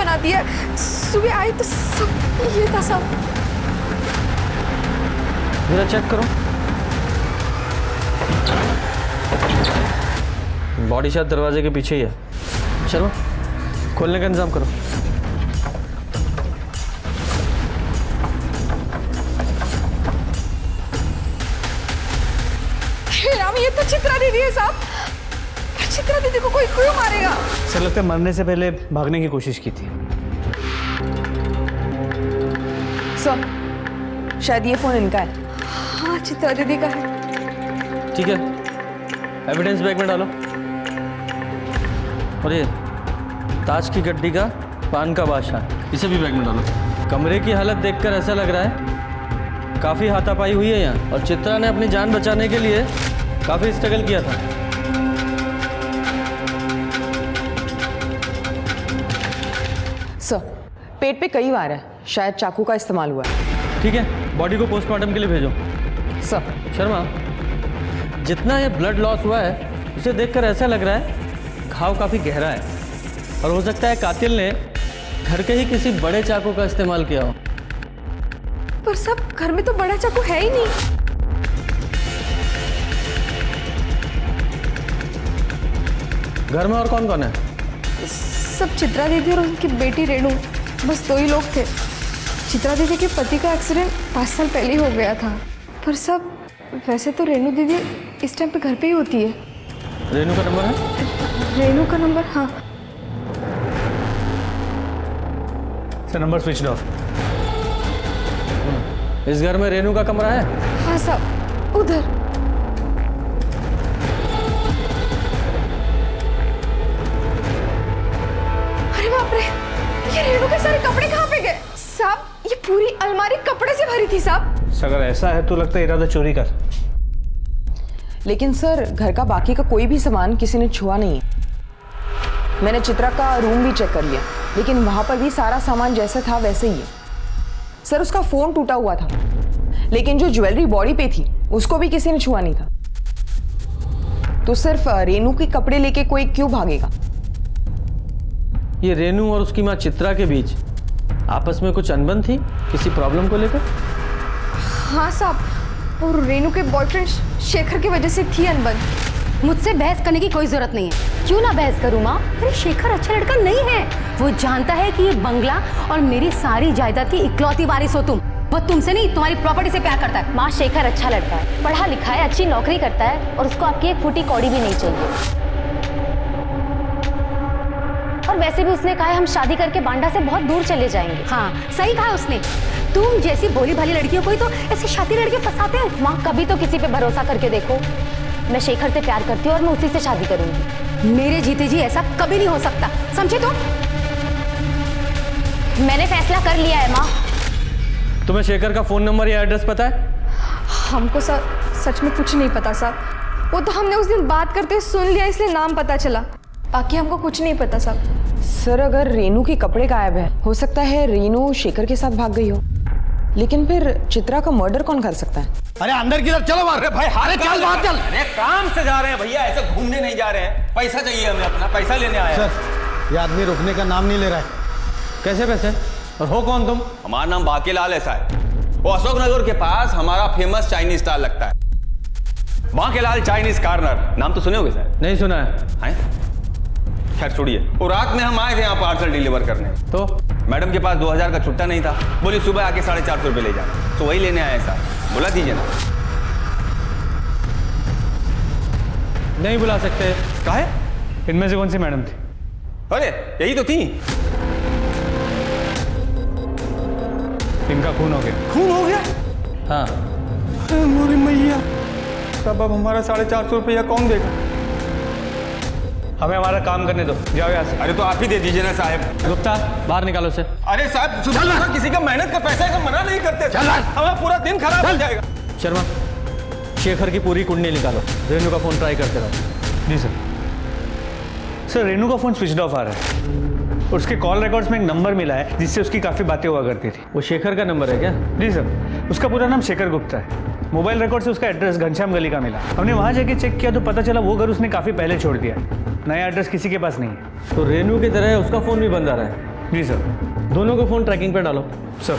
बना दिया है। सुबह आई तो सब ये था सब। जरा चेक करो, बॉडी शायद दरवाजे के पीछे ही है। चलो खोलने का इंतजाम करो। राम, ये तो चित्रा दीदी है साहब। चित्रा दीदी को कोई क्यों मारेगा? सर लगता है मरने से पहले भागने की कोशिश की थी। सर शायद ये फोन इनका है। हाँ, चित्रा दीदी का है। ठीक है, एविडेंस बैग में डालो। और ये ताज की गड्डी का पान का बादशाह, इसे भी बैग में डालो। कमरे की हालत देखकर ऐसा लग रहा है काफ़ी हाथापाई हुई है यहाँ, और चित्रा ने अपनी जान बचाने के लिए काफ़ी स्ट्रगल किया था। सर पेट पे कई वार है, शायद चाकू का इस्तेमाल हुआ है। ठीक है, बॉडी को पोस्टमार्टम के लिए भेजो। सर शर्मा, जितना ये ब्लड लॉस हुआ है उसे देखकर ऐसा लग रहा है घाव काफ़ी गहरा है, और हो सकता है कातिल ने घर के ही किसी बड़े चाकू का इस्तेमाल किया हो। पर सब घर में तो बड़ा चाकू है ही नहीं। घर में और कौन कौन है? सब चित्रा दीदी और उनकी बेटी रेणु, बस 2 ही लोग थे। चित्रा दीदी के पति का एक्सीडेंट 5 साल पहले ही हो गया था। पर सब वैसे तो रेणु दीदी इस टाइम पे घर पे ही होती है। रेणु का नंबर है? रेणु का नंबर? हाँ सर नंबर स्विच ऑफ। इस घर में रेणु का कमरा है? हाँ सब उधर। अरे बाप रे, ये रेणु के सारे कपड़े कहाँ पे गए? साहब ये पूरी अलमारी कपड़े से भरी थी साहब। अगर ऐसा है तो लगता है इरादा चोरी का। लेकिन सर घर का बाकी का कोई भी सामान किसी ने छुआ नहीं है। मैंने चित्रा का रूम भी चेक कर लिया, लेकिन वहां पर भी सारा सामान जैसा था वैसे ही है। सर उसका फोन टूटा हुआ था, लेकिन जो ज्वेलरी बॉडी पे थी उसको भी किसी ने छुआ नहीं था। तो सिर्फ रेणु के कपड़े लेके कोई क्यों भागेगा? ये रेणु और उसकी माँ चित्रा के बीच आपस में कुछ अनबन थी किसी प्रॉब्लम को लेकर? हाँ साहब, और रेणु के बॉयफ्रेंड शेखर की वजह से थी अनबन। मुझसे बहस करने की कोई जरूरत नहीं है। क्यों ना बहस करूं माँ? अरे शेखर अच्छा लड़का नहीं है। वो जानता है कि ये बंगला और मेरी सारी जायदाद की इकलौती वारिस हो तुम। वो तुमसे नहीं, तुम्हारी प्रॉपर्टी से प्यार करता है। माँ शेखर अच्छा लड़का है, पढ़ा लिखा है, अच्छी नौकरी करता है, और उसको आपकी एक फूटी कौड़ी भी नहीं चाहिए। और वैसे भी उसने कहा है हम शादी करके बांडा से बहुत दूर चले जाएंगे। हाँ सही कहा उसने। तुम जैसी भोली भाली लड़कियों को ही तो ऐसी शादी लड़के फंसाते हो। माँ कभी तो किसी पे भरोसा करके देखो। मैं शेखर से प्यार करती हूँ और मैं उसी से शादी करूंगी। मेरे जीते जी ऐसा कभी नहीं हो सकता, समझे तुम? मैंने फैसला कर लिया है माँ। तुम्हें शेखर का फोन नंबर या एड्रेस पता है? हमको सच में कुछ नहीं पता साहब। वो तो हमने उस दिन बात करते सुन लिया, इसलिए नाम पता चला। बाकी हमको कुछ नहीं पता साहब। सर अगर रेणु के कपड़े गायब है, हो सकता है रेणु शेखर के साथ भाग गई हो, लेकिन फिर चित्रा का मर्डर कौन कर सकता है? अरे अंदर की तरफ चलो। अरे भाई हारे चल बाहर चल। अरे काम से जा रहे हैं भैया, ऐसे घूमने नहीं जा रहे हैं। पैसा चाहिए हमें, अपना पैसा लेने आए हैं। सर ये आदमी रुकने का नाम नहीं ले रहा है। कैसे पैसे? और हो कौन तुम? हमारा नाम बाकीलाल है साहब। वो अशोकनगर के पास हमारा फेमस चाइनीज स्टॉल लगता है, बाकीलाल चाइनीज कॉर्नर। नाम तो सुने होगे सर? नहीं सुना है। खैर छोड़िए। और रात में हम आए थे यहाँ पार्सल डिलीवर करने, तो मैडम के पास 2000 का छुट्टा नहीं था। बोली सुबह आके 450 रुपये ले जाना, तो वही लेने आए साहब। बुला दीजिए ना। नहीं बुला सकते। काहे? इनमें से कौन सी मैडम थी? अरे यही तो थी। इनका खून हो गया। खून हो गया? हाँ। मोरी मैया, तब अब हमारा 450 रुपया कौन देगा? हमें हमारा काम करने दो, जाओ यहाँ से। अरे तो आप ही दे दीजिए ना साहब। गुप्ता बाहर निकालो से। अरे साहब सुबह किसी का मेहनत का पैसा है, मना नहीं करते। हमारा पूरा दिन खराब हो जाएगा। शर्मा, शेखर की पूरी कुंडली निकालो। रेणु का फोन ट्राई करते रहो। जी सर। सर रेणु का फोन स्विच ऑफ आ रहा है। उसके कॉल रिकॉर्ड्स में एक नंबर मिला है जिससे उसकी काफ़ी बातें हुआ करती थी। वो शेखर का नंबर है क्या? जी सर, उसका पूरा नाम शेखर गुप्ता है। मोबाइल रिकॉर्ड से उसका एड्रेस घनश्याम गली का मिला। हमने वहाँ जाके चेक किया तो पता चला वो घर उसने काफ़ी पहले छोड़ दिया है। नया एड्रेस किसी के पास नहीं है। तो रेणु की तरह उसका फोन भी बंद आ रहा है। जी सर। दोनों को फ़ोन ट्रैकिंग पे डालो। सर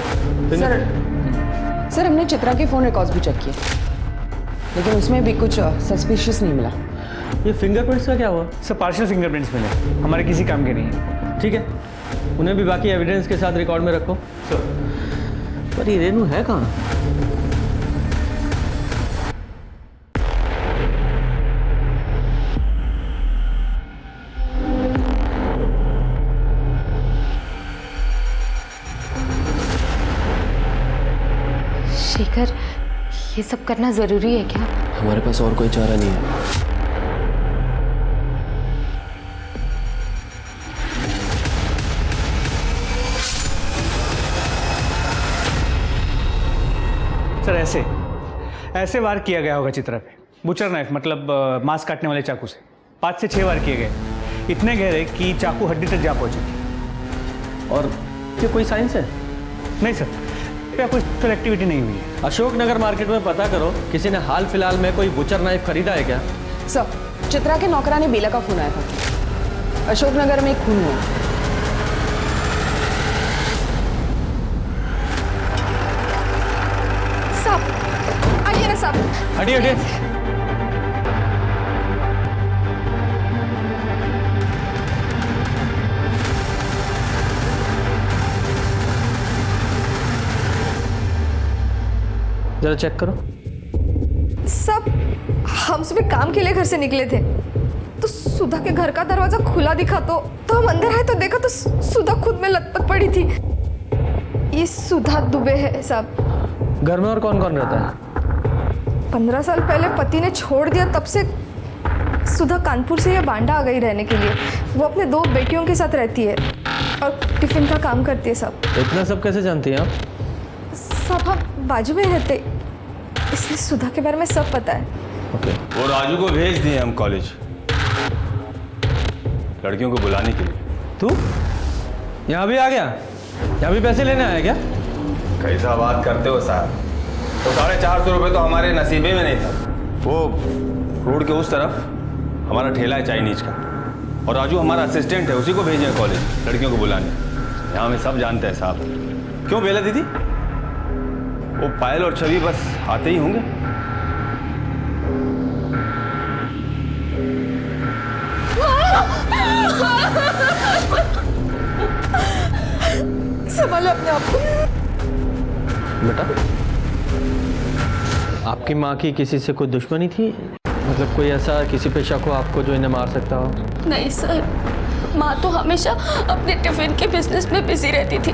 सर हमने चित्रा के फ़ोन रिकॉर्ड्स भी चेक किए, लेकिन उसमें भी कुछ सस्पिशियस नहीं मिला। ये फिंगरप्रिंट्स का क्या हुआ? सर पार्शियल फिंगरप्रिंट्स मिले, हमारे किसी काम के नहीं है। ठीक है, उन्हें भी बाकी एविडेंस के साथ रिकॉर्ड में रखो। सर पर ये रेनू है कहाँ? शेखर, ये सब करना जरूरी है क्या? हमारे पास और कोई चारा नहीं है। सर ऐसे वार किया गया होगा चित्रा पे, बुचर नाइफ मतलब मांस काटने वाले चाकू से 5 से 6 वार किए गए, इतने गहरे कि चाकू हड्डी तक जा पहुंचे। और ये कोई साइंस है? नहीं सर, क्या कोई फिजिकल एक्टिविटी नहीं हुई है। अशोकनगर मार्केट में पता करो, किसी ने हाल फिलहाल में कोई बुचर नाइफ खरीदा है क्या? सर चित्रा के नौकरानी बेला का फोन आया था, अशोकनगर में एक खून हुआ। साहब आइए ना साहब। हटिए हटिए। जरा चेक करो। सब हम सुबह काम के लिए घर से निकले थे तो सुधा के घर का दरवाजा खुला दिखा तो हम अंदर आए तो देखा तो सुधा खुद में लटपट पड़ी थी। ये सुधा दुबे है साहब। घर में और कौन कौन रहता है? 15 साल पहले पति ने छोड़ दिया, तब से सुधा कानपुर से ये बांडा आ गई रहने के लिए। वो अपने 2 बेटियों के साथ रहती है और टिफिन का काम करती है साहब। इतना सब कैसे जानती हैं आप? साहब हम बाजू में रहते, इसलिए सुधा के बारे में सब पता है। ओके। वो राजू को भेज दिए हम कॉलेज लड़कियों को बुलाने के लिए। तू यहाँ भी आ गया? यहाँ भी पैसे लेने आया क्या? कैसा बात करते हो साहब? तो 450 रुपये तो हमारे नसीबे में नहीं था। वो रोड के उस तरफ हमारा ठेला है चाइनीज का, और राजू हमारा असिस्टेंट है, उसी को भेजे हैं कॉलेज लड़कियों को बुलाने। यहाँ हमें सब जानते हैं साहब। क्यों बेला दीदी? वो पायल और छवि बस आते ही होंगे। संभालो अपने आप को। बेटा, आपकी माँ की किसी से कोई दुश्मनी थी? मतलब कोई ऐसा किसी पे शक हो आपको जो इन्हें मार सकता हो? नहीं सर, माँ तो हमेशा अपने टिफिन के बिजनेस में बिजी रहती थी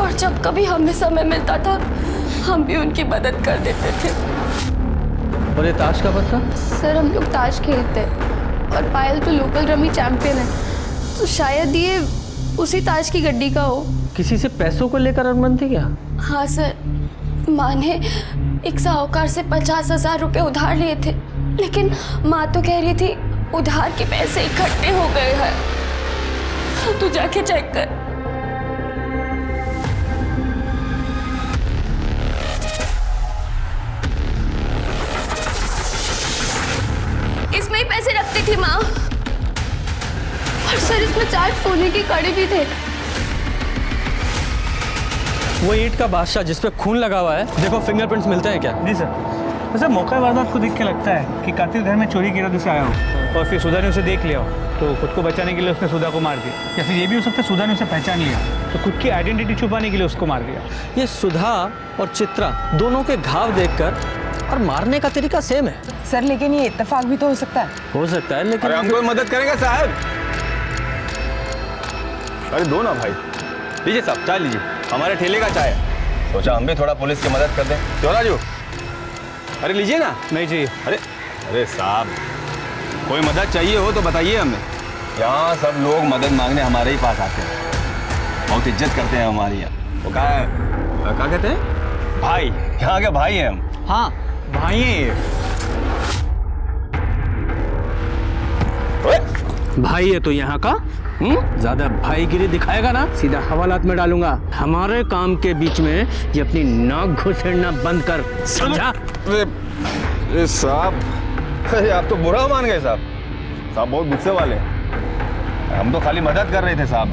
और जब कभी हमें समय मिलता था हम भी उनकी मदद कर देते थे। और ये ताश का पता? सर हम लोग ताश खेलते और पायल तो लोकल रमी चैंपियन है, तो शायद ये उसी ताश की गड्डी का हो। किसी से पैसों को लेकर अनबन थी क्या? हाँ सर, माँ ने एक साहूकार से 50,000 रुपये उधार लिए थे, लेकिन माँ तो कह रही थी उधार के पैसे इकट्ठे हो गए हैं। तू जाके चेक कर। इसमें ही पैसे रखती थी माँ, और सर इसमें 4 सोने की कड़ी भी थे। वो ईंट का बादशाह जिस पे खून लगा हुआ है, देखो फिंगरप्रिंट्स मिलते हैं क्या? जी सर। वैसे मौका वारदात को देख के लगता है कि कातिल घर में चोरी के इरादे से आया हो और फिर सुधा ने उसे देख लिया हो, तो खुद को बचाने के लिए उसने सुधा को मार दिया, या फिर ये भी हो सकता है सुधा ने उसे पहचान लिया तो खुद की आइडेंटिटी छुपाने के लिए उसको मार दिया। ये सुधा और चित्रा दोनों के घाव देखकर और मारने का तरीका सेम है। सर लेकिन ये इत्तेफाक भी तो हो सकता है। हो सकता है, लेकिन अरे हम कोई मदद करेंगे साहब? अरे दो ना भाई। लीजिए साहब, चाय लीजिए, हमारे ठेले का चाय है। सोचा हम भी थोड़ा पुलिस की मदद कर दें। क्यों राजू? अरे लीजिए ना। नहीं चाहिए। अरे साहब, कोई मदद चाहिए हो तो बताइए हमें। यहाँ सब लोग मदद मांगने हमारे ही पास आते हैं, बहुत इज्जत करते हैं हमारी यहाँ। वो क्या कहते हैं? भाई, यहाँ के भाई हैं हम। हाँ भाई हैं ये। भाई है तो यहाँ का ज्यादा भाईगिरी दिखाएगा ना, सीधा हवालात में डालूंगा। हमारे काम के बीच में ये अपनी नाक घुसेड़ना बंद कर, समझा? अरे साहब, अरे आप तो बुरा मान गए साहब। साहब बहुत गुस्से वाले हैं। हम तो खाली मदद कर रहे थे साहब।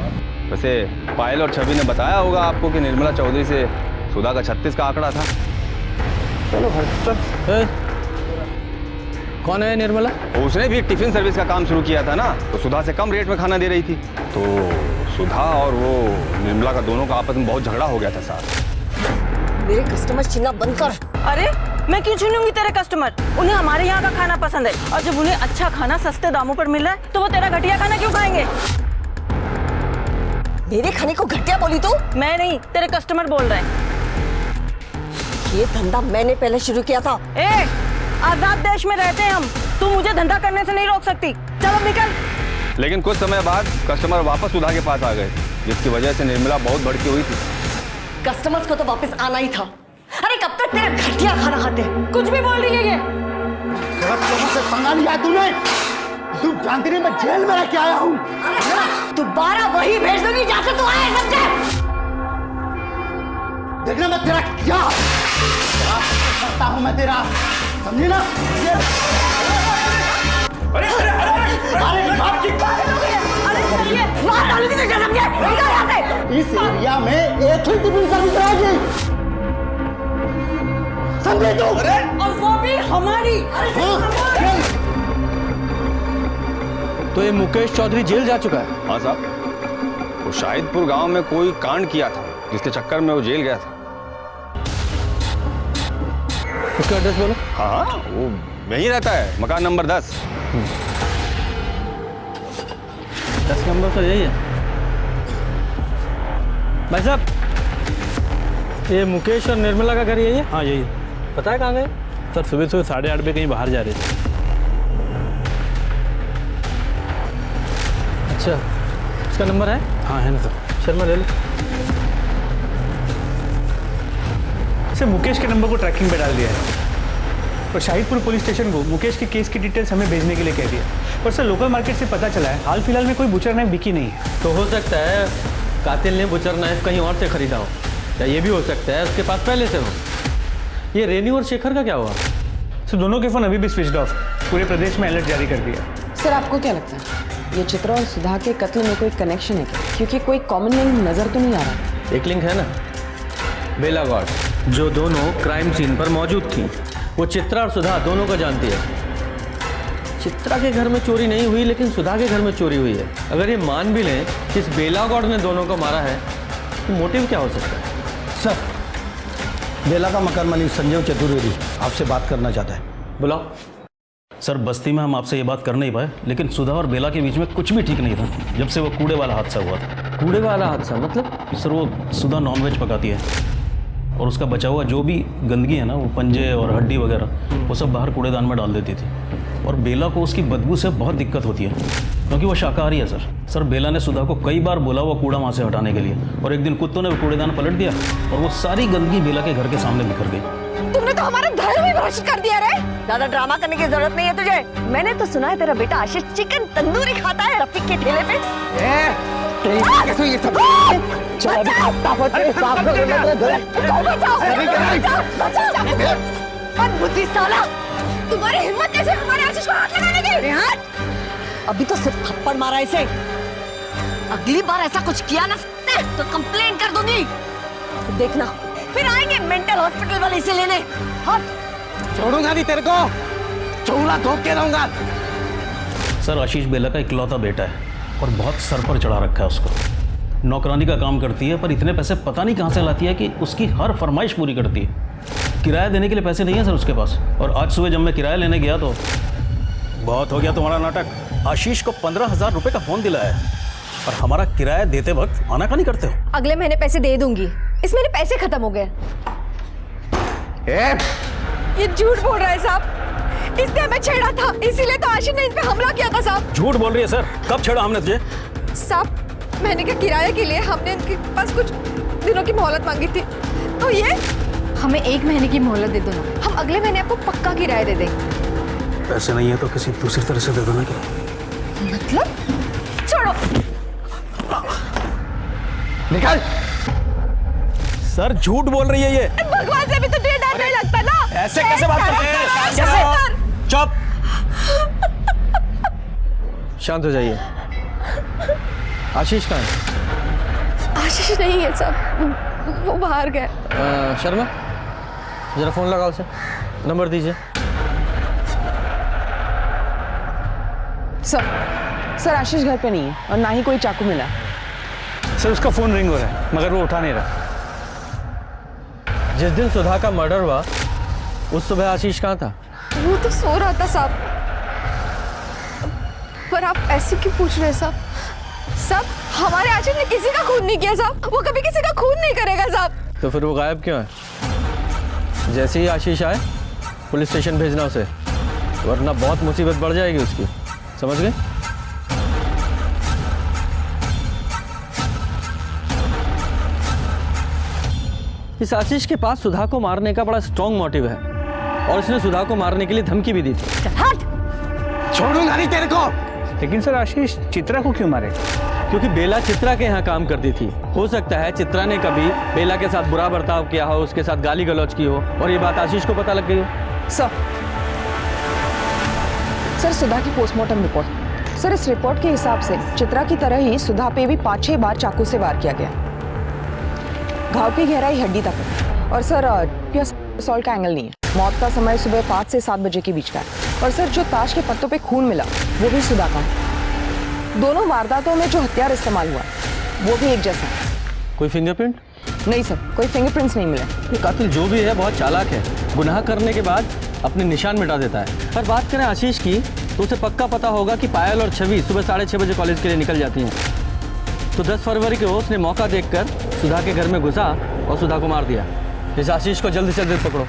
वैसे पायल और छवि ने बताया होगा आपको कि निर्मला चौधरी से सुधा का 36 का आंकड़ा था। चलो ए, कौन है निर्मला? उसने भी एक टिफिन सर्विस का काम शुरू किया था ना, तो सुधा से कम रेट में खाना दे रही थी। तो सुधा और वो निर्मला का दोनों का आपस में बहुत झगड़ा हो गया था साहब। मेरे कस्टमर छीनना बंद कर। अरे मैं क्यों छीनूंगी तेरे कस्टमर? उन्हें हमारे यहाँ का खाना पसंद है, और जब उन्हें अच्छा खाना सस्ते दामों पर मिल रहा है तो वो तेरा घटिया खाना क्यों खाएंगे? मेरे खाने को घटिया बोली तू? मैं नहीं, तेरे कस्टमर बोल रहे हैं। ये धंधा मैंने पहले शुरू किया था। ए, आजाद देश में रहते हैं हम, तू मुझे धंधा करने से नहीं रोक सकती। चलो निकल। लेकिन कुछ समय बाद कस्टमर वापस सुधा के पास आ गए, जिसकी वजह से निर्मला बहुत भड़की हुई थी। कस्टमर्स को तो वापस आना ही था। अरे कब तक तेरा घटिया खाना खाते? कुछ भी बोल रही है ये। गलत लोगों से पंगा लिया तूने। तू जानती नहीं मैं जेल में रह के आया हूँ। दोबारा वही भेज दूंगी जहाँ से तू आया। समझे? देखना मैं तेरा क्या करता हूँ मैं तेरा, समझी ना? अरे मार डालूंगी तुझे, समझे? निकल यहाँ से। इस एरिया में एक ही टिफिन सर्विस रहेगी, समझे तू? और वो भी हमारी। तो ये मुकेश चौधरी जेल जा चुका है? हाँ साहब, वो शाहिदपुर गांव में कोई कांड किया था, जिसके चक्कर में वो जेल गया था। उसका एड्रेस बोलो। हाँ, वो यहीं रहता है, मकान नंबर 10। 10 नंबर तो यही है। भाई साहब, ये मुकेश और निर्मला का घर यही है? हाँ यही है। पता है कहाँ गए? सर सुबह 8:30 बजे कहीं बाहर जा रहे थे। अच्छा, उसका नंबर है? हाँ है ना सर। शर्मा ले लो। सर मुकेश के नंबर को ट्रैकिंग पे डाल दिया है और शाहिदपुर पुलिस स्टेशन को मुकेश के केस की डिटेल्स हमें भेजने के लिए कह दिया। पर सर लोकल मार्केट से पता चला है हाल फिलहाल में कोई बुचर नाइफ बिकी नहीं है। तो हो सकता है कातिल ने बुचर नाइफ कहीं और से खरीदा हो, या ये भी हो सकता है उसके पास पहले से हो। ये रेनू और शेखर का क्या हुआ? सर दोनों के फोन अभी भी स्विच ऑफ, पूरे प्रदेश में अलर्ट जारी कर दिया। सर आपको क्या लगता है ये चित्रा और सुधा के कत्ल में कोई कनेक्शन है क्या? क्योंकि कोई कॉमन लिंक नजर तो नहीं आ रहा। एक लिंक है ना, बेला गौड़, जो दोनों क्राइम सीन पर मौजूद थी। वो चित्रा और सुधा दोनों को जानती है। चित्रा के घर में चोरी नहीं हुई, लेकिन सुधा के घर में चोरी हुई है। अगर ये मान भी लें कि इस बेला गौड़ ने दोनों को मारा है, तो मोटिव क्या हो सकता है? सर, बेला का मकान मालिक संजय चतुर्वेदी आपसे बात करना चाहता है। बुलाओ। सर बस्ती में हम आपसे ये बात कर नहीं पाए, लेकिन सुधा और बेला के बीच में कुछ भी ठीक नहीं था जब से वो कूड़े वाला हादसा हुआ था। कूड़े वाला हादसा मतलब? सर वो सुधा नॉनवेज पकाती है और उसका बचा हुआ जो भी गंदगी है ना, वो पंजे और हड्डी वगैरह, वो सब बाहर कूड़ेदान में डाल देती थी। और बेला को उसकी बदबू से बहुत दिक्कत होती है क्योंकि वो शाकाहारी है। सर बेला ने सुधा को कई बार बोला वो कूड़ा वहाँ से हटाने के लिए, और एक दिन कुत्तों ने वो कूड़ेदान पलट दिया और वो सारी गंदगी बेला के घर के सामने बिखर गई। तुमने तो हमारा धर्म ही भ्रष्ट कर दिया रे। ज्यादा ड्रामा करने की जरूरत नहीं है तुझे। मैंने तो सुना है तेरा बेटा आशीष चिकन तंदूरी खाता है रफीक के ठेले पे। ये सब बुद्धि साला, तुम्हारी हिम्मत कैसे हमारे आशीष को हाथ लगाने की? अभी तो सिर्फ थप्पड़ मारा इसे, अगली बार ऐसा कुछ किया ना तो कंप्लेंट कर दूंगी। देखना फिर आएंगे मेंटल हॉस्पिटल वाले इसे लेने। हाँ छोड़ूंगा नहीं तेरे को, चौड़ा धोख के रहूंगा। सर आशीष बेला का इकलौता बेटा है और बहुत सर पर चढ़ा रखा है उसको। नौकरानी का काम करती है पर इतने पैसे पता नहीं कहाँ से लाती है कि उसकी हर फरमाइश पूरी करती है। किराया देने के लिए पैसे नहीं है सर उसके पास। और आज सुबह जब मैं किराया लेने गया तो बहुत हो गया तुम्हारा नाटक। आशीष को 15,000 रुपये का फोन दिलाया है और हमारा किराया देते वक्त आनाकानी करते हो। अगले महीने पैसे दे दूंगी, इस महीने पैसे खत्म हो गए। ये झूठ बोल रहा है साहब, इसने हमें छेड़ा था, इसीलिए तो आशीष ने इन पे हमला किया था साहब। झूठ बोल रही है सर, कब छेड़ा हमने तुझे? साहब महीने के किराए के लिए हमने इनके पास कुछ दिनों की मोहलत मांगी थी, तो ये हमें 1 महीने की मोहलत दे दो ना, हम अगले महीने आपको पक्का किराया दे देंगे। पैसे नहीं है तो किसी दूसरी तरह से दे दो ना। क्या मतलब? छोड़ो। निकल। सर झूठ बोल रही है ये। भगवान से भी तो डर नहीं लगता ना। ऐसे कैसे बात करते हैं? कैसे? चुप। शांत हो जाइए। आशीष कहाँ है? आशीष नहीं है सब, वो बाहर गया। शर्मा जरा फ़ोन लगाओ उसे, नंबर दीजिए। सर आशीष घर पे नहीं है और ना ही कोई चाकू मिला। सर उसका फ़ोन रिंग हो रहा है मगर वो उठा नहीं रहा। जिस दिन सुधा का मर्डर हुआ उस सुबह आशीष कहाँ था? वो तो सो रहा था साहब। पर आप ऐसे क्यों पूछ रहे हैं साहब? साहब हमारे आशीष ने किसी का खून नहीं किया साहब, वो कभी किसी का खून नहीं करेगा साहब। तो फिर वो गायब क्यों है? जैसे ही आशीष आए पुलिस स्टेशन भेजना उसे, वरना बहुत मुसीबत बढ़ जाएगी उसकी, समझ गए? इस आशीष के पास सुधा को मारने का बड़ा स्ट्रॉन्ग मोटिव है और उसने सुधा को मारने के लिए धमकी भी दी थी। हट, छोड़ूंगा नहीं तेरे को। लेकिन सर आशीष चित्रा को क्यों मारे? क्योंकि बेला चित्रा के यहाँ काम करती थी। हो सकता है चित्रा ने कभी बेला के साथ बुरा बर्ताव किया हो, उसके साथ गाली गलौज की हो और ये बात आशीष को पता लग गई हो। सर सुधा की पोस्टमार्टम रिपोर्ट। सर इस रिपोर्ट के हिसाब से चित्रा की तरह ही सुधा पे भी 5-6 बार चाकू से वार किया गया। घाव की गहराई हड्डी तक है और सर असॉल्ट का एंगल नहीं है। मौत का समय सुबह 5 से 7 बजे के बीच का है और सर जो ताश के पत्तों पे खून मिला वो भी सुधा का है। दोनों वारदातों में जो हथियार इस्तेमाल हुआ वो भी एक जैसा है। कोई फिंगरप्रिंट? नहीं सर, कोई फिंगरप्रिंट्स नहीं मिले। ये कातिल जो भी है बहुत चालाक है, गुनाह करने के बाद अपने निशान मिटा देता है। पर बात करें आशीष की तो उसे पक्का पता होगा कि पायल और छवि सुबह 6:30 बजे कॉलेज के लिए निकल जाती हैं। तो 10 फरवरी को उसने मौका देखकर सुधा के घर में घुसा और सुधा को मार दिया। इस आशीष को जल्दी से जल्दी पकड़ो।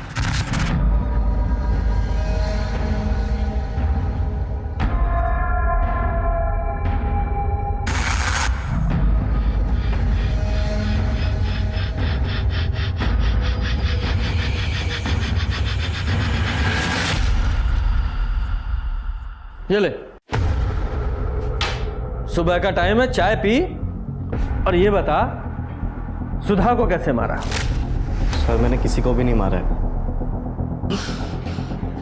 ये ले, सुबह का टाइम है, चाय पी और ये बता सुधा को कैसे मारा? सर मैंने किसी को भी नहीं मारा है।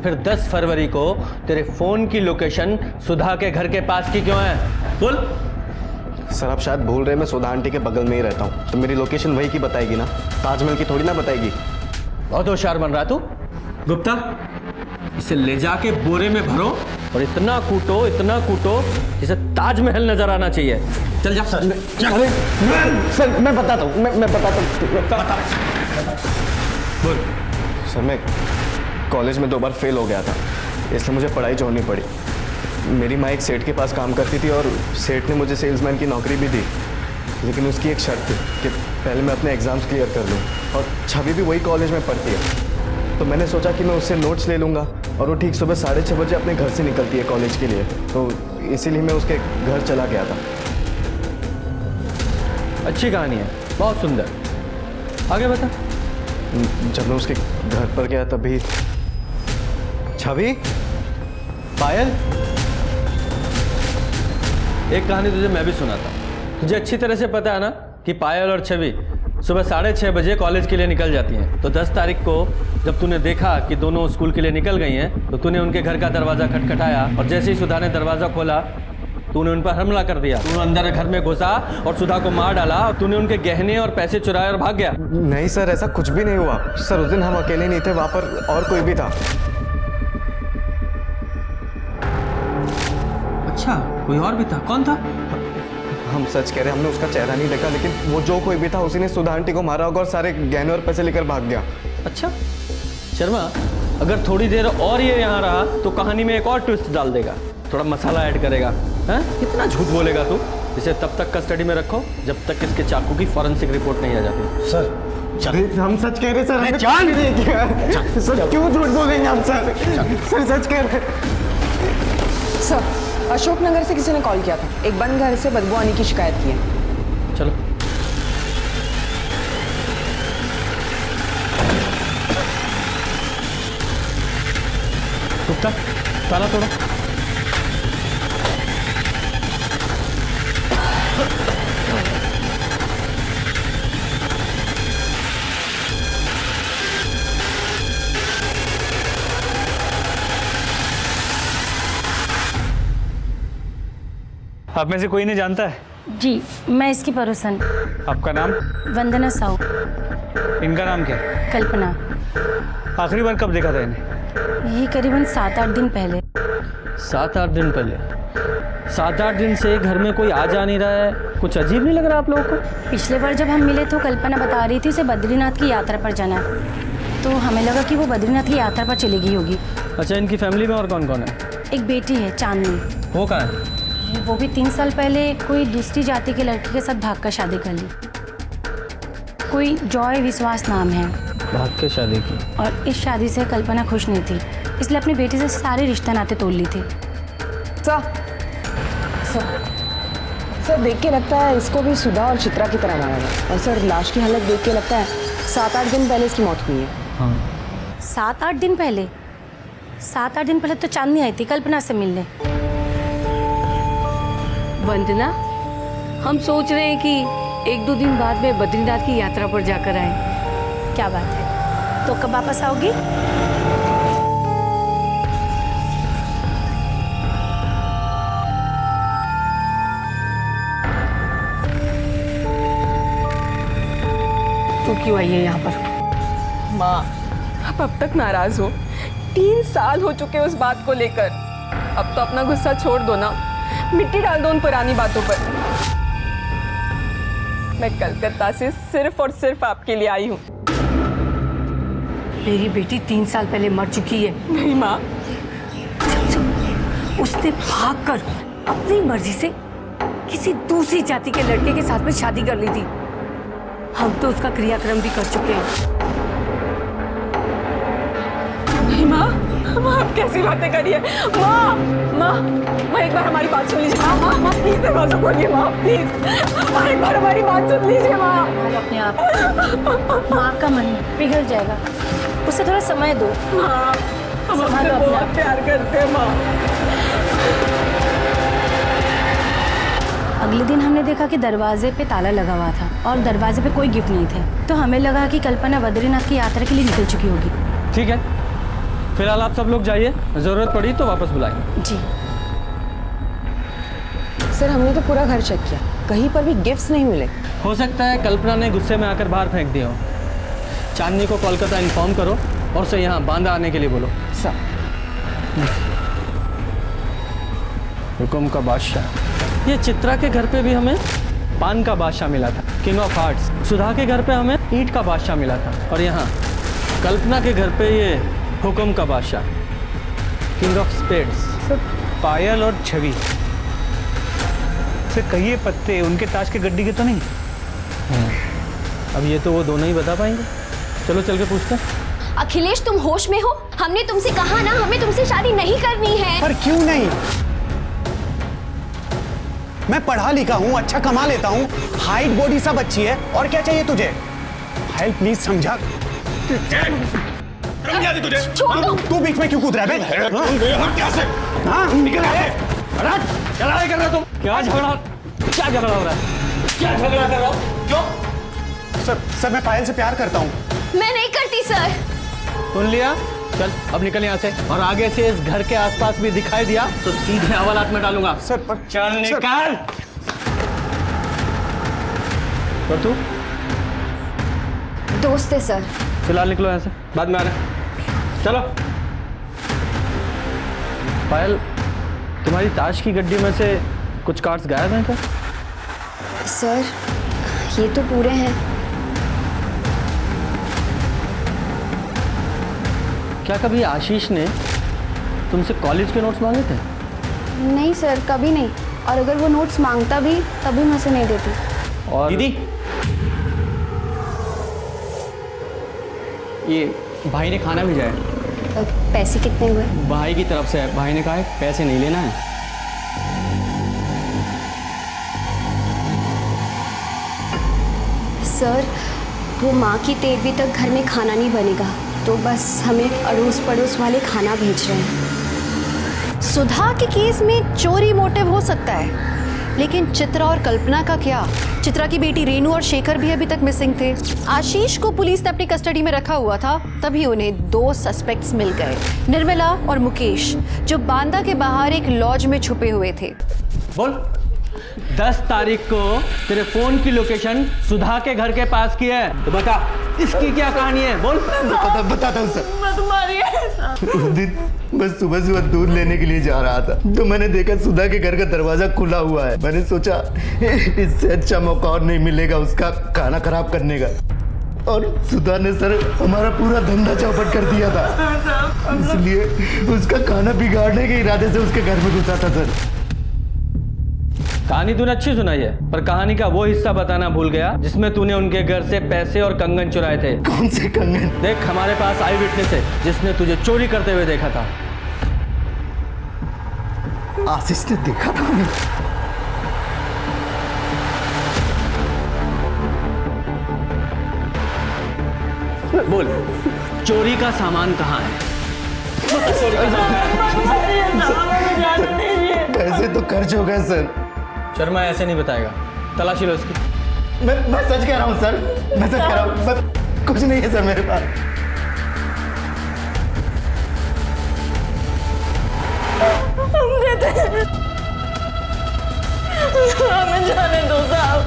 फिर 10 फरवरी को तेरे फोन की लोकेशन सुधा के घर के पास की क्यों है? बोल। सर आप शायद भूल रहे, मैं सुधा आंटी के बगल में ही रहता हूँ, तो मेरी लोकेशन वही की बताएगी ना, ताजमहल की थोड़ी ना बताएगी। बहुत होशियार बन रहा तू। गुप्ता, इसे ले जाके बोरे में भरो और इतना कूटो जिसे ताजमहल नजर आना चाहिए। चल जा। सर मैं बताता हूँ, मैं बताता हूँ। बोल। सर मैं कॉलेज में 2 बार फेल हो गया था, इसलिए मुझे पढ़ाई छोड़नी पड़ी। मेरी माँ एक सेठ के पास काम करती थी और सेठ ने मुझे सेल्समैन की नौकरी भी दी, लेकिन उसकी एक शर्त थी कि पहले मैं अपने एग्ज़ाम्स क्लियर कर लूँ। और छवि भी वही कॉलेज में पढ़ती है, तो मैंने सोचा कि मैं उससे नोट्स ले लूँगा और वो ठीक सुबह 6:30 बजे अपने घर से निकलती है कॉलेज के लिए, तो इसीलिए मैं उसके घर चला गया था। अच्छी कहानी है, बहुत सुंदर। आगे बता। जब मैं उसके घर पर गया तभी छवि, पायल। एक कहानी तुझे मैं भी सुनाता हूँ। तुझे अच्छी तरह से पता है ना कि पायल और छवि सुबह 6:30 बजे कॉलेज के लिए निकल जाती हैं। तो 10 तारीख को जब तूने देखा कि दोनों स्कूल के लिए निकल गई हैं, तो तूने उनके घर का दरवाज़ा खटखटाया और जैसे ही सुधा ने दरवाज़ा खोला तूने उन पर हमला कर दिया। तू अंदर घर में घुसा और सुधा को मार डाला और तूने उनके गहने और पैसे चुराए और भाग गया। नहीं सर, ऐसा कुछ भी नहीं हुआ सर। उस दिन हम अकेले नहीं थे, वहाँ पर और कोई भी था। अच्छा, कोई और भी था? कौन था? हम सच कह रहे हैं, हमने उसका चेहरा नहीं देखा, लेकिन वो जो कोई भी था उसी ने सुधा आंटी को मारा होगा और सारे गहने और पैसे लेकर भाग गया। अच्छा शर्मा, अगर थोड़ी देर और ये यहाँ रहा तो कहानी में एक और ट्विस्ट डाल देगा, थोड़ा मसाला ऐड करेगा। हैं? कितना झूठ बोलेगा तू? इसे तब तक कस्टडी में रखो जब तक इसके चाकू की फॉरेंसिक रिपोर्ट नहीं आ जाती। सर हम सच कह रहे सर, हमने जान नहीं किया सर। क्यों झूठ बोलेंगे हम सर? सर सच कह रहे। सर अशोकनगर से किसी ने कॉल किया था, एक बंद घर से बदबू आने की शिकायत की है। चलो। गुप्ता, ताला तोड़ो। आप में से कोई नहीं जानता है जी, मैं इसकी पड़ोसन। आपका नाम? वंदना साहू। इनका नाम क्या है? कल्पना। आखिरी बार कब देखा था इन्हें? ये करीबन 7-8 दिन पहले। 7-8 दिन पहले? 7-8 दिन से घर में कोई आ जा नहीं रहा है, कुछ अजीब नहीं लग रहा आप लोगों को? पिछले बार जब हम मिले तो कल्पना बता रही थी उसे बद्रीनाथ की यात्रा पर जाना है, तो हमें लगा कि वो बद्रीनाथ की यात्रा पर चली गई होगी। अच्छा, इनकी फैमिली में और कौन कौन है? एक बेटी है चांदनी। वो कहाँ है? वो भी 3 साल पहले कोई दूसरी जाति के लड़के के साथ भागकर शादी कर ली। कोई जॉय विश्वास नाम है। भाग के शादी की? और इस शादी से कल्पना खुश नहीं थी, इसलिए अपनी बेटी से सारे रिश्ते नाते तोड़ ली थी। सर देख के लगता है इसको भी सुधा और चित्रा की तरह मारा है। और सर लाश की हालत देख के लगता है 7-8 दिन पहले इसकी मौत हुई है। हाँ। 7-8 दिन पहले? 7-8 दिन पहले तो चांदनी आई थी कल्पना से मिलने। वंदना, हम सोच रहे हैं कि 1-2 दिन बाद में बद्रीनाथ की यात्रा पर जाकर आए। क्या बात है, तो कब वापस आओगी? तू क्यों आई है यहाँ पर? माँ, आप अब तक नाराज हो? 3 साल हो चुके उस बात को लेकर। अब तो अपना गुस्सा छोड़ दो ना, मिट्टी डाल दो उन पुरानी बातों पर। मैं कलकत्ता से सिर्फ और सिर्फ आपके लिए आई हूँ। मेरी बेटी 3 साल पहले मर चुकी है। नहीं माँ, उसने भागकर अपनी मर्जी से किसी दूसरी जाति के लड़के के साथ में शादी कर ली थी। हम तो उसका क्रियाक्रम भी कर चुके हैं। नहीं माँ, माँ आप कैसी बातें करिए? माँ, माँ, माँ एक बार हमारी बात सुन लीजिए। माँ, माँ, माँ प्लीज दरवाजा खोलिए माँ, प्लीज। माँ एक बार हमारी बात सुन लीजिए माँ। अपने आप माँ का मन पिघल जाएगा, उसे थोड़ा समय दो। माँ, हम आपसे बहुत प्यार करते हैं माँ। अगले दिन हमने देखा कि दरवाजे पे ताला लगा हुआ था और दरवाजे पे कोई गिफ्ट नहीं थे, तो हमें लगा कि कल्पना बद्रीनाथ की यात्रा के लिए निकल चुकी होगी। ठीक है, फिलहाल आप सब लोग जाइए, जरूरत पड़ी तो वापस बुलाएंगे। जी सर, हमने तो पूरा घर चेक किया, कहीं पर भी गिफ्ट्स नहीं मिले। हो सकता है कल्पना ने गुस्से में आकर बाहर फेंक दिया हो। चांदनी को कोलकाता इन्फॉर्म करो और उसे यहाँ बांदा आने के लिए बोलो। सर। हुकुम का बादशाह। ये चित्रा के घर पे भी हमें पान का बादशाह मिला था, किंग ऑफ हार्ट्स। सुधा के घर पे हमें ईंट का बादशाह मिला था, और यहाँ कल्पना के घर पे ये हुकुम का बादशाह, किंग ऑफ स्पेड्स। सर, पायल और छवि सर, कहिए पत्ते उनके ताश के गड्डी के तो नहीं? अब ये तो वो दोनों ही बता पाएंगे। चलो चल के पूछते हैं। अखिलेश, तुम होश में हो? हमने तुमसे कहा ना, हमें तुमसे शादी नहीं करनी है। पर क्यों नहीं? मैं पढ़ा लिखा हूँ, अच्छा कमा लेता हूँ, हाइट बॉडी सब अच्छी है, और क्या चाहिए तुझे? हाइल प्लीज समझा। तुझे तू बीच में क्यों कूद रहा है? हाँ निकल क्या लड़ाई कर रहे हो तुम? क्या झगड़ा हो रहा है? क्या झगड़ा कर रहा हो? क्यों? सर मैं पायल से प्यार करता हूँ। मैं नहीं करती सर। सुन लिया? चल अब निकल यहाँ से, और आगे से इस घर के आसपास भी दिखाई दिया तो सीधे हवालात में डालूंगा। सर पर चल निकल। और तू? दोस्त है सर। फिलहाल निकलो यहाँ से, बाद में आ रहे। चलो। पायल, तुम्हारी ताश की गड्डी में से कुछ कार्ड्स गायब हैं क्या? सर ये तो पूरे हैं। क्या कभी आशीष ने तुमसे कॉलेज के नोट्स मांगे थे? नहीं सर, कभी नहीं। और अगर वो नोट्स मांगता भी तभी मैं उसे नहीं देती। और दीदी, ये भाई ने खाना भेजा है। पैसे कितने हुए? भाई की तरफ से है, भाई ने कहा है पैसे नहीं लेना है। सर वो माँ की तेरहवीं तक घर में खाना नहीं बनेगा, तो बस हमें अड़ोस पड़ोस वाले खाना भेज रहे हैं। सुधा के केस में चोरी मोटिव हो सकता है, लेकिन चित्रा और कल्पना का क्या? चित्रा की बेटी रेनू और शेखर भी अभी तक मिसिंग थे। आशीष को पुलिस ने अपनी कस्टडी में रखा हुआ था, तभी उन्हें 2 सस्पेक्ट्स मिल गए, निर्मला और मुकेश, जो बांदा के बाहर एक लॉज में छुपे हुए थे। बोल, 10 तारीख को तेरे फोन की लोकेशन सुधा के घर के पास की है। तो बता इसकी क्या कहानी है, बोल। बताता हूँ सर। मैं तुम्हारी है। उस दिन मैं सुबह सुबह दूध लेने के लिए जा रहा था तो मैंने देखा सुधा के घर का दरवाजा खुला हुआ है। मैंने सोचा इससे अच्छा मौका और नहीं मिलेगा उसका खाना खराब करने का, और सुधा ने सर हमारा पूरा धंधा चौपट कर दिया था, इसलिए उसका खाना बिगाड़ने के इरादे से उसके घर में घुसा था सर। कहानी तूने अच्छी सुनाई है, पर कहानी का वो हिस्सा बताना भूल गया जिसमें तूने उनके घर से पैसे और कंगन चुराए थे। कौन से कंगन? देख, हमारे पास आई विटनेस है जिसने तुझे चोरी करते हुए देखा था। आशीष ने देखा था उन्हें? बोल, चोरी का सामान कहाँ है? पैसे तो खर्च हो गए सर। शर्मा ऐसे नहीं बताएगा, तलाशी लो इसकी। मैं सच कह रहा हूँ सर, मैं सच कह रहा हूँ, कुछ नहीं है सर मेरे पास। हमें जाने दो साहब।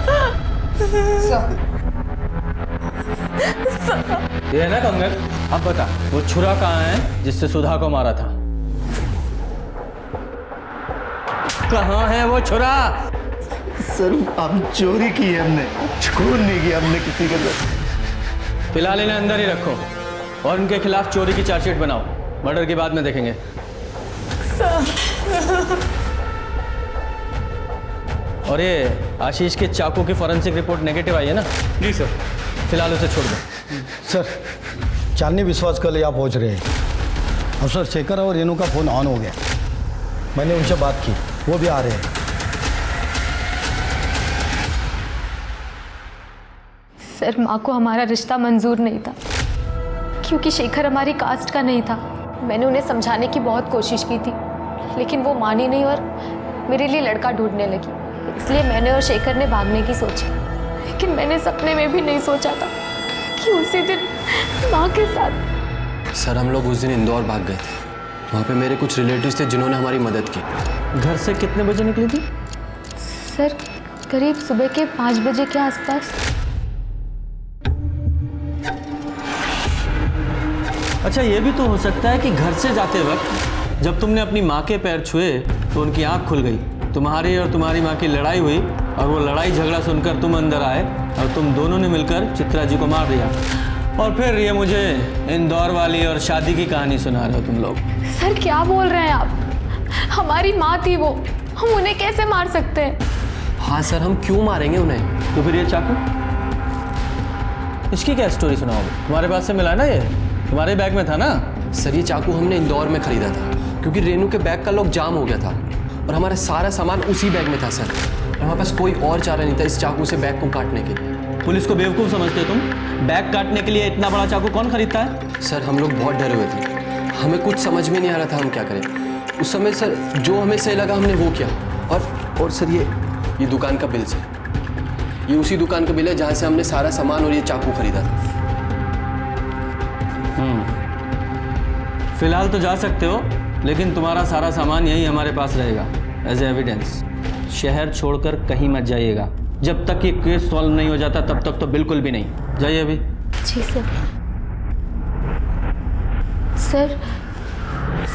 ये है ना कंगन, अब बता वो छुरा कहाँ है जिससे सुधा को मारा था? कहाँ है वो छुरा? सर हम चोरी की है, हमने चोर नहीं किया हमने किसी के साथ। फिलहाल इन्हें अंदर ही रखो और इनके खिलाफ चोरी की चार्जशीट बनाओ, मर्डर की बाद में देखेंगे। और ये आशीष के चाकू की फॉरेंसिक रिपोर्ट नेगेटिव आई है ना? जी सर। फिलहाल उसे छोड़ दो। सर चांदनी विश्वास कल यहाँ पहुँच रहे हैं। अब सर शेखर और रेनू का फ़ोन ऑन हो गया, मैंने उनसे बात की, वो भी आ रहे हैं। सर माँ को हमारा रिश्ता मंजूर नहीं था क्योंकि शेखर हमारी कास्ट का नहीं था। मैंने उन्हें समझाने की बहुत कोशिश की थी लेकिन वो मानी नहीं और मेरे लिए लड़का ढूंढने लगी। इसलिए मैंने और शेखर ने भागने की सोची, लेकिन मैंने सपने में भी नहीं सोचा था कि उसी दिन माँ के साथ। सर हम लोग उस दिन इंदौर भाग गए थे, वहाँ पे मेरे कुछ रिलेटिव्स थे जिन्होंने हमारी मदद की। घर से कितने बजे निकली थी? सर करीब सुबह के 5 बजे के आसपास। अच्छा, ये भी तो हो सकता है कि घर से जाते वक्त जब तुमने अपनी माँ के पैर छुए तो उनकी आंख खुल गई, तुम्हारी और तुम्हारी माँ की लड़ाई हुई और वो लड़ाई झगड़ा सुनकर तुम अंदर आए और तुम दोनों ने मिलकर चित्रा जी को मार दिया। और फिर ये मुझे इंदौर वाली और शादी की कहानी सुना रहे हो तुम लोग। सर क्या बोल रहे हैं आप? हमारी माँ थी वो, हम उन्हें कैसे मार सकते हैं? हाँ सर, हम क्यों मारेंगे उन्हें? तो फिर ये चाकू, इसकी क्या स्टोरी सुनाओगे? तुम्हारे पास से मिला ना, ये तुम्हारे बैग में था ना? सर ये चाकू हमने इंदौर में खरीदा था क्योंकि रेनू के बैग का लॉक जाम हो गया था और हमारा सारा सामान उसी बैग में था सर। हमारे पास कोई और चारा नहीं था इस चाकू से बैग को काटने के लिए। पुलिस को बेवकूफ़ समझते हो तुम? बैग काटने के लिए इतना बड़ा चाकू कौन खरीदता है? सर हम लोग बहुत डरे हुए थे, हमें कुछ समझ में नहीं आ रहा था हम क्या करें। उस समय सर जो हमें सही लगा हमने वो किया। और सर ये दुकान का बिल सर, ये उसी दुकान का बिल है जहाँ से हमने सारा सामान और ये चाकू खरीदा था। फिलहाल तो जा सकते हो, लेकिन तुम्हारा सारा सामान यही हमारे पास रहेगा एज एविडेंस। शहर छोड़कर कहीं मत जाइएगा, जब तक ये केस सॉल्व नहीं हो जाता तब तक तो बिल्कुल भी नहीं। जाइए अभी। जी सर।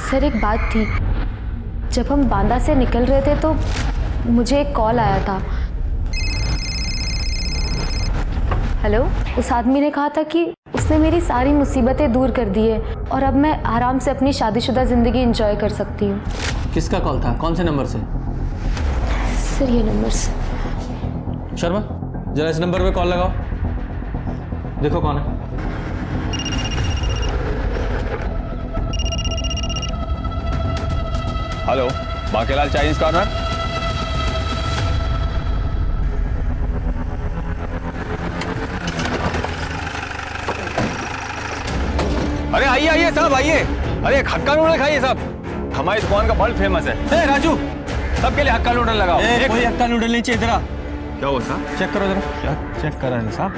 सर एक बात थी, जब हम बांदा से निकल रहे थे तो मुझे एक कॉल आया था। हेलो, उस आदमी ने कहा था कि उसने मेरी सारी मुसीबतें दूर कर दी है और अब मैं आराम से अपनी शादीशुदा ज़िंदगी एंजॉय कर सकती हूँ। किसका कॉल था? कौन से नंबर से? सर ये नंबर से। शर्मा जरा इस नंबर पे कॉल लगाओ, देखो कौन है। Hello, Bankelal Chinese corner. अरे आइए आइए साहब आइए। अरे हक्का नूडल खाइए साहब, हमारी दुकान का बहुत फेमस है। राजू सबके लिए हक्का नूडल लगाओ। कोई हक्का नूडल नहीं चाहिए तेरा। क्या हुआ साहब? चेक करो जरा। क्या चेक कर रहे हैं साहब?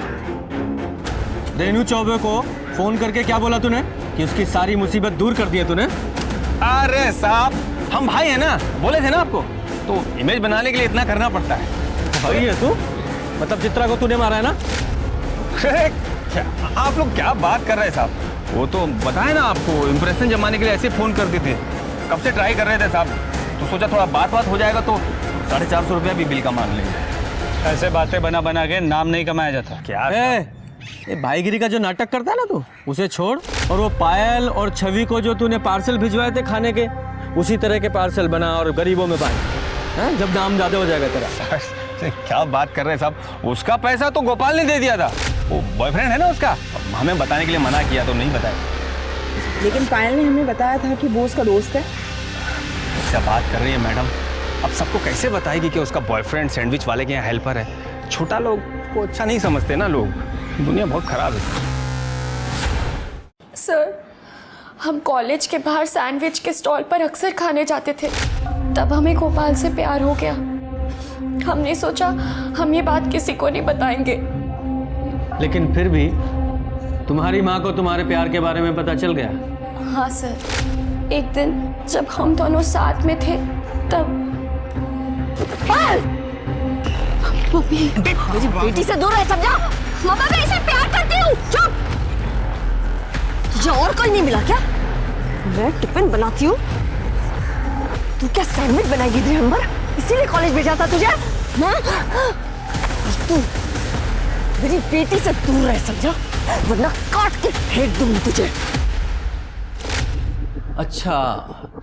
रेनू चौबे को फोन करके क्या बोला तूने कि उसकी सारी मुसीबत दूर कर दी है तूने? अरे साहब हम भाई हैं ना, बोले थे ना आपको। तो इमेज बनाने के लिए इतना करना पड़ता है। भाई है तू, मतलब चित्रा को तूने मारा है ना? आप लोग क्या बात कर रहे हैं साहब? वो तो बताए ना आपको, इंप्रेशन जमाने के लिए ऐसे फोन करते थे, कब से ट्राई कर रहे थे साहब, तो सोचा थोड़ा बात हो जाएगा तो 450 रुपया भी बिल का मांग लेंगे। ऐसे बातें बना के नाम नहीं कमाया जाता। क्या ये भाईगिरी का जो नाटक करता है ना तू, उसे छोड़ और वो पायल और छवि को जो तूने पार्सल भिजवाए थे खाने के, उसी तरह के पार्सल बना और गरीबों में बांट, जब दाम ज्यादा हो जाएगा तेरा। क्या बात कर रहे हैं साहब? उसका पैसा तो गोपाल ने दे दिया था, वो बॉयफ्रेंड है ना उसका, हमें बताने के लिए मना किया तो नहीं बताया। लेकिन पायल ने हमें बताया था कि वो उसका दोस्त है। क्या बात कर रही है मैडम? अब सबको कैसे बताएगी कि उसका बॉयफ्रेंड सैंडविच वाले के यहाँ हेल्पर है? छोटा लोग को अच्छा नहीं समझते ना लोग, दुनिया बहुत खराब है। सर, हम कॉलेज के बाहर सैंडविच के स्टॉल पर अक्सर खाने जाते थे, तब हमें गोपाल से प्यार हो गया। हमने सोचा हम ये बात किसी को नहीं बताएंगे। लेकिन फिर भी तुम्हारी माँ को तुम्हारे प्यार के बारे में पता चल गया? हाँ सर, एक दिन जब हम दोनों साथ में थे तब। मेरी बेटी से दूर है, समझा? मामा, मैं इसे प्यार करती हूँ। चुप! तुझे और कोई नहीं मिला क्या? मैं टिफिन बनाती हूँ, तू क्या सैंडविच बनाएगी दिसंबर? इसीलिए कॉलेज भेजा था तुझे? तू मेरी बेटी से दूर रह, समझा? वरना काट के फेंक दूंगी तुझे। अच्छा,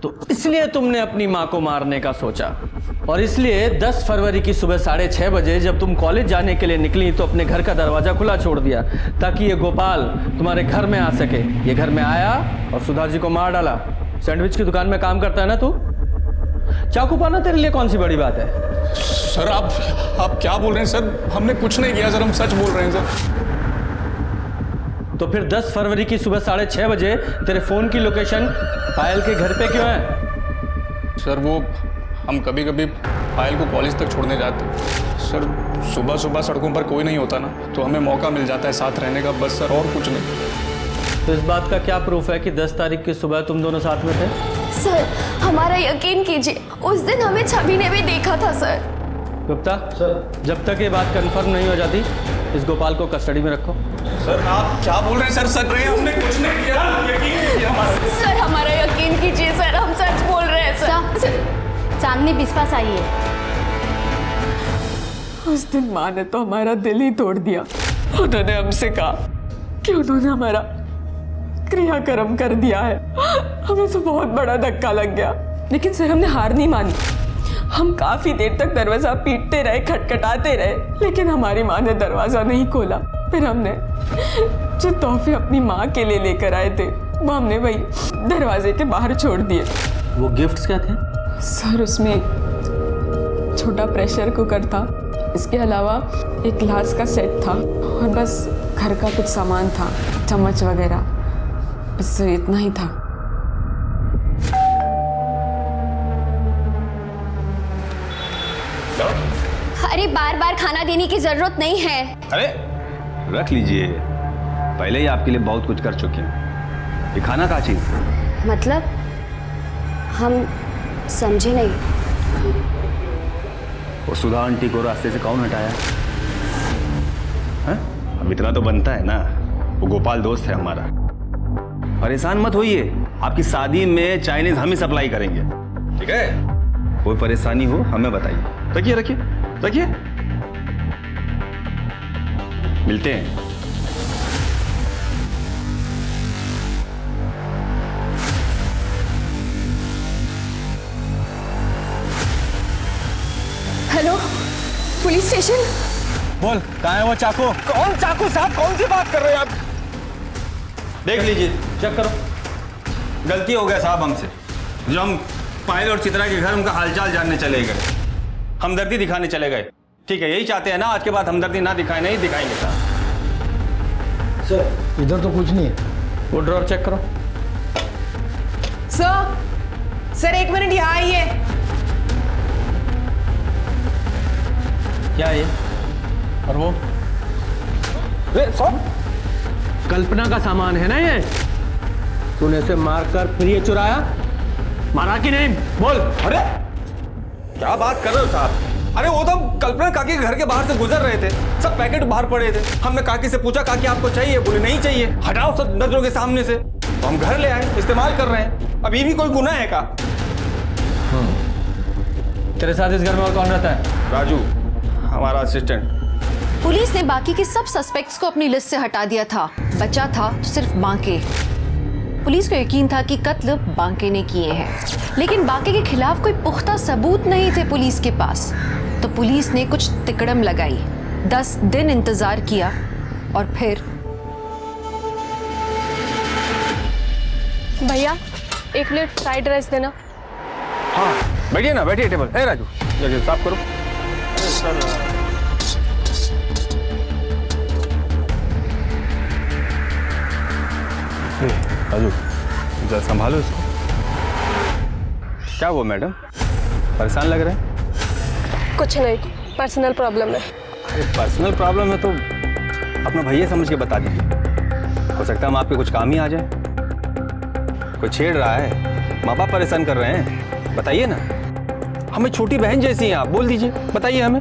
तो इसलिए तुमने अपनी माँ को मारने का सोचा, और इसलिए 10 फरवरी की सुबह 6:30 बजे जब तुम कॉलेज जाने के लिए निकली तो अपने घर का दरवाजा खुला छोड़ दिया ताकि ये गोपाल तुम्हारे घर में आ सके। ये घर में आया और सुधा जी को मार डाला। सैंडविच की दुकान में काम करता है ना तू? चाकू पाना तेरे लिए कौन सी बड़ी बात है? सर आप क्या बोल रहे हैं सर? हमने कुछ नहीं किया सर, हम सच बोल रहे हैं सर। तो फिर 10 फरवरी की सुबह 6:30 बजे तेरे फोन की लोकेशन पायल के घर पे क्यों है? सर वो हम कभी कभी पायल को कॉलेज तक छोड़ने जाते हैं सर। सुबह सुबह सड़कों पर कोई नहीं होता ना, तो हमें मौका मिल जाता है साथ रहने का, बस सर, और कुछ नहीं। तो इस बात का क्या प्रूफ है कि 10 तारीख की सुबह तुम दोनों साथ में थे? सर, हमारा यकीन कीजिए, उस दिन हमें छवि ने भी देखा था सर। गुप्ता सर, जब तक ये बात कंफर्म नहीं हो जाती इस गोपाल को कस्टडी में रखो। सर आप क्या बोल रहे हैं सर? सच रहे, हमने कुछ नहीं किया, यकीन कीजिए हमारा। सर, हमारा यकीन कीजिए सर, हम सच बोल रहे हैं सर। सामने विश्वास आई है। उस दिन माँ ने तो हमारा दिल ही तोड़ दिया। उन्होंने हमसे कहा कि उन्होंने हमारा क्रियाक्रम कर दिया है। हमें तो बहुत बड़ा धक्का लग गया, लेकिन सर हमने हार नहीं मानी। हम काफी देर तक दरवाजा पीटते रहे, खटखटाते रहे, लेकिन हमारी माँ ने दरवाजा नहीं खोला। फिर हमने जो तोहफे अपनी माँ के लिए लेकर आए थे वो हमने वही दरवाजे के बाहर छोड़ दिए। वो गिफ्ट्स क्या थे? सर उसमें एक छोटा प्रेशर कुकर था, इसके अलावा एक ग्लास का सेट था, और बस घर का कुछ सामान था, चम्मच वगैरह, बस इतना ही था। अरे बार बार खाना देने की जरूरत नहीं है। अरे रख लीजिए, पहले ही आपके लिए बहुत कुछ कर चुके हैं। ये खाना का चीज मतलब हम समझे नहीं। वो सुधा आंटी को रास्ते से कौन हटाया? हैं? अब इतना तो बनता है ना, वो गोपाल दोस्त है हमारा। परेशान मत होइए, आपकी शादी में चाइनीज हम ही सप्लाई करेंगे, ठीक है? कोई परेशानी हो हमें बताइए। रखिए रखिए रखिए, मिलते हैं। Hello, police station. बोल, कहाँ है वो चाकू? कौन चाकू साहब? कौन सी बात कर रहे हैं आप? देख लीजिए, चेक करो। गलती हो गया साहब हमसे, जो हम पायल और चित्रा के घर उनका हालचाल जानने चले गए, हमदर्दी दिखाने चले गए। ठीक है, यही चाहते हैं ना, आज के बाद हमदर्दी ना दिखाए? नहीं दिखाएंगे साहब। सर इधर तो कुछ नहीं है। वो ड्रॉर चेक करो। सर 1 मिनट यहाँ आइए। क्या है ये? और वो कल्पना का सामान है ना ये? तूने इसे मारकर फिर ये चुराया? मारा कि नहीं? बोल। अरे क्या बात कर रहे हो साहब? अरे वो तो कल्पना काकी के घर के बाहर से गुजर रहे थे, सब पैकेट बाहर पड़े थे। हमने काकी से पूछा काकी आपको चाहिए? बोले नहीं चाहिए, हटाओ सब नजरों के सामने से। तो हम घर ले आए, इस्तेमाल कर रहे हैं। अब ये भी कोई गुनाह है का? तेरे साथ इस घर में और कौन रहता है? राजू, हमारा असिस्टेंट। पुलिस ने बाकी के सब सस्पेक्ट्स को अपनी लिस्ट से हटा दिया था, बचा था सिर्फ बांके। पुलिस को यकीन था कि कत्ल बांके ने किए हैं, लेकिन बांके के खिलाफ कोई पुख्ता सबूत नहीं थे पुलिस के पास। तो पुलिस ने कुछ तिकड़म लगाई, 10 दिन इंतजार किया और फिर भैया 1 प्लेट फ्राइड राइस देना। हाँ बैठिए ना, बैठिए टेबल। ए राजू जगह साफ करो। राजू जरा संभालो इसको। क्या हुआ मैडम, परेशान लग रहे हैं? कुछ नहीं, पर्सनल प्रॉब्लम है। अरे पर्सनल प्रॉब्लम है तो अपना भैया समझ के बता दीजिए, हो सकता है हम आपके कुछ काम ही आ जाए। कोई छेड़ रहा है, माँ बाप परेशान कर रहे हैं, बताइए ना। हमें छोटी बहन जैसी हैं आप, बोल दीजिए, बताइए हमें।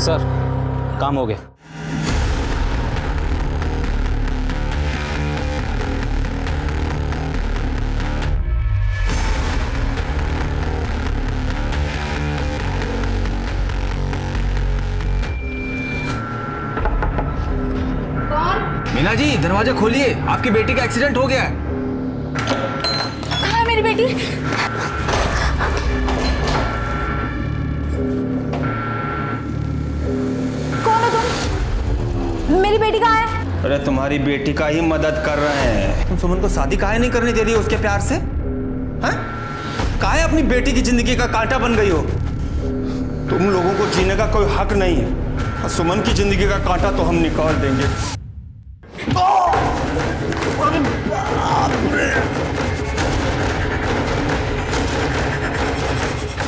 सर काम हो गया। मीना जी दरवाजा खोलिए, आपकी बेटी का एक्सीडेंट हो गया है। कहाँ है मेरी बेटी? कौन हो तुम? मेरी बेटी कहाँ है? अरे तुम्हारी बेटी का ही मदद कर रहे हैं। तुम सुमन को शादी काहे नहीं करने दे रही हो उसके प्यार से? हैं? काहे अपनी बेटी की जिंदगी का कांटा बन गई हो? तुम लोगों को जीने का कोई हक नहीं है। सुमन की जिंदगी का कांटा तो हम निकाल देंगे।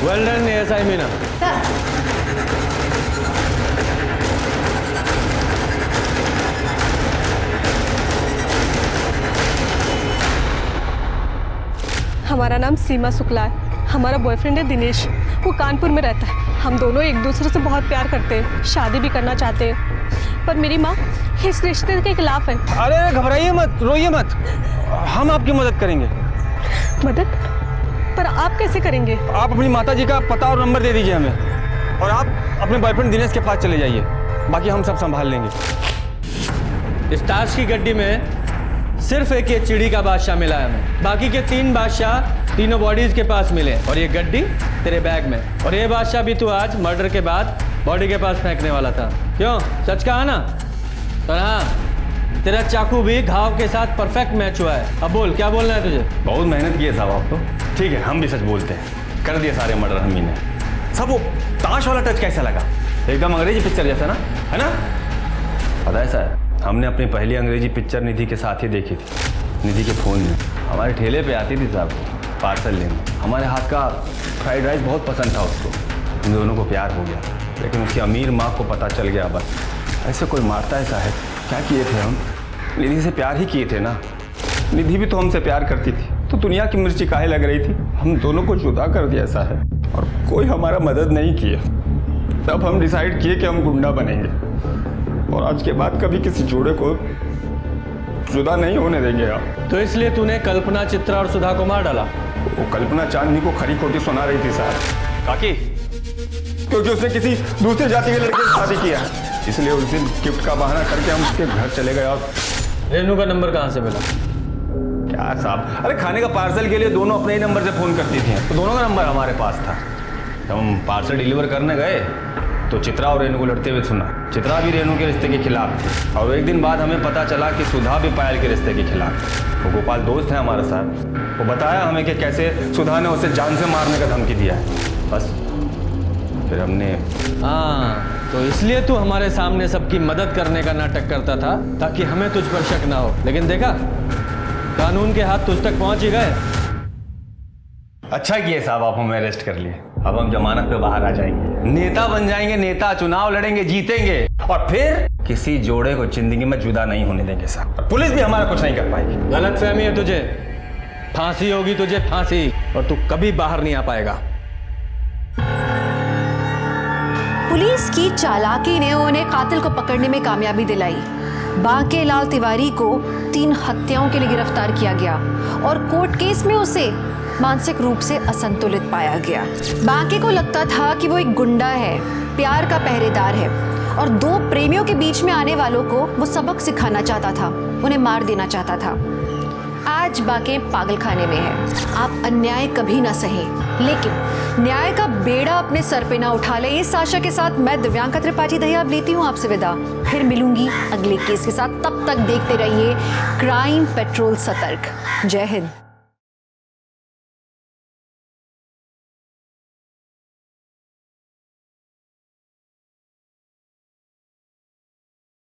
Well done ASI Meena. हमारा नाम सीमा शुक्ला है, हमारा बॉयफ्रेंड है दिनेश, वो कानपुर में रहता है। हम दोनों एक दूसरे से बहुत प्यार करते हैं, शादी भी करना चाहते हैं, पर मेरी माँ इस रिश्ते के खिलाफ है। अरे घबराइए मत, रोइए मत, हम आपकी मदद करेंगे। मदद? पर आप कैसे करेंगे? आप अपनी माता जी का पता और नंबर दे दीजिए हमें, और आप अपने बॉयफ्रेंड दिनेश के पास चले जाइए, बाकी हम सब संभाल लेंगे। इस ताश की गड्डी में सिर्फ एक ये चिड़ी का बादशाह मिला है हमें, बाकी के 3 बादशाह तीनों बॉडीज के पास मिले, और ये गड्डी तेरे बैग में। और ये बादशाह भी तू आज मर्डर के बाद बॉडी के पास फेंकने वाला था। क्यों, सच कहा ना? और हाँ, तेरा चाकू भी घाव के साथ परफेक्ट मैच हुआ है। अब बोल, क्या बोलना है तुझे? बहुत मेहनत की है साहब आप तो। ठीक है, हम भी सच बोलते हैं, कर दिए सारे मर्डर हम ही ने। सब वो ताश वाला टच कैसा लगा? एकदम अंग्रेजी पिक्चर जैसा ना, है ना? पता है सर, हमने अपनी पहली अंग्रेजी पिक्चर निधि के साथ ही देखी थी, निधि के फ़ोन में। हमारे ठेले पे आती थी साहब पार्सल लेने। हमारे हाथ का फ्राइड राइस बहुत पसंद था उसको, हम दोनों को प्यार हो गया, लेकिन उसकी अमीर माँ को पता चल गया। बस ऐसे कोई मारता है साहब? क्या किए थे हम? निधि से प्यार ही किए थे ना, निधि भी तो हमसे प्यार करती थी, तो दुनिया की मिर्ची काहे लग रही थी? हम दोनों को जुदा कर दिया साहब, और कोई हमारा मदद नहीं किया। तब हम डिसाइड किए कि हम गुंडा बनेंगे, और आज के बाद कभी किसी जोड़े को जुदा नहीं होने देंगे आप। तो इसलिए तूने कल्पना, चित्रा और सुधा को मार डाला? वो कल्पना चांदनी को खरी खोटी सुना रही थी साहब। काकी, क्योंकि उसने किसी दूसरे जाति के लड़के से शादी किया है, इसलिए उस दिन गिफ्ट का बहाना करके हम उसके घर चले गए। और रेनू का नंबर कहाँ से मिला? क्या साहब, अरे खाने का पार्सल के लिए दोनों अपने ही नंबर से फ़ोन करती थी, तो दोनों का नंबर हमारे पास था। जब हम पार्सल डिलीवर करने गए तो चित्रा और रेनू को लड़ते हुए सुना। चित्रा भी रेनू के रिश्ते के खिलाफ थी, और एक दिन बाद हमें पता चला कि सुधा भी पायल के रिश्ते के खिलाफ थी। वो गोपाल दोस्त है हमारे साथ, वो बताया हमें कि कैसे सुधा ने उसे जान से मारने का धमकी दिया है। बस फिर हमने। हाँ, तो इसलिए तू हमारे सामने सबकी मदद करने का नाटक करता था, ताकि हमें तुझ पर शक ना हो। लेकिन देखा, कानून के हाथ तुझ तक पहुंच ही गए। अच्छा किए साहब आप हमें अरेस्ट कर लिए। अब हम जमानत पे बाहर आ जाएंगे, नेता बन जाएंगे, नेता चुनाव लड़ेंगे, जीतेंगे और फिर किसी जोड़े को जिंदगी में जुदा नहीं होने देंगे साहब। पुलिस भी हमारा कुछ नहीं कर पाएगी। गलत फहमी है तुझे, फांसी होगी तुझे, फांसी, और तू कभी बाहर नहीं आ पाएगा। पुलिस की चालाकी ने उन्हें कातिल को पकड़ने में कामयाबी दिलाई। बांके लाल तिवारी को 3 हत्याओं के लिए गिरफ्तार किया गया और कोर्ट केस में उसे मानसिक रूप से असंतुलित पाया गया। बांके को लगता था कि वो एक गुंडा है, प्यार का पहरेदार है और 2 प्रेमियों के बीच में आने वालों को वो सबक सिखाना चाहता था, उन्हें मार देना चाहता था। आज बांके पागल खाने में है। आप अन्याय कभी ना सहें, लेकिन न्याय का बेड़ा अपने सर पे ना उठा ले। इस आशा के साथ मैं दिव्यांका त्रिपाठी दहिया अब लेती हूँ आपसे विदा। फिर मिलूंगी अगले केस के साथ। तब तक देखते रहिए क्राइम पेट्रोल सतर्क। जय हिंद।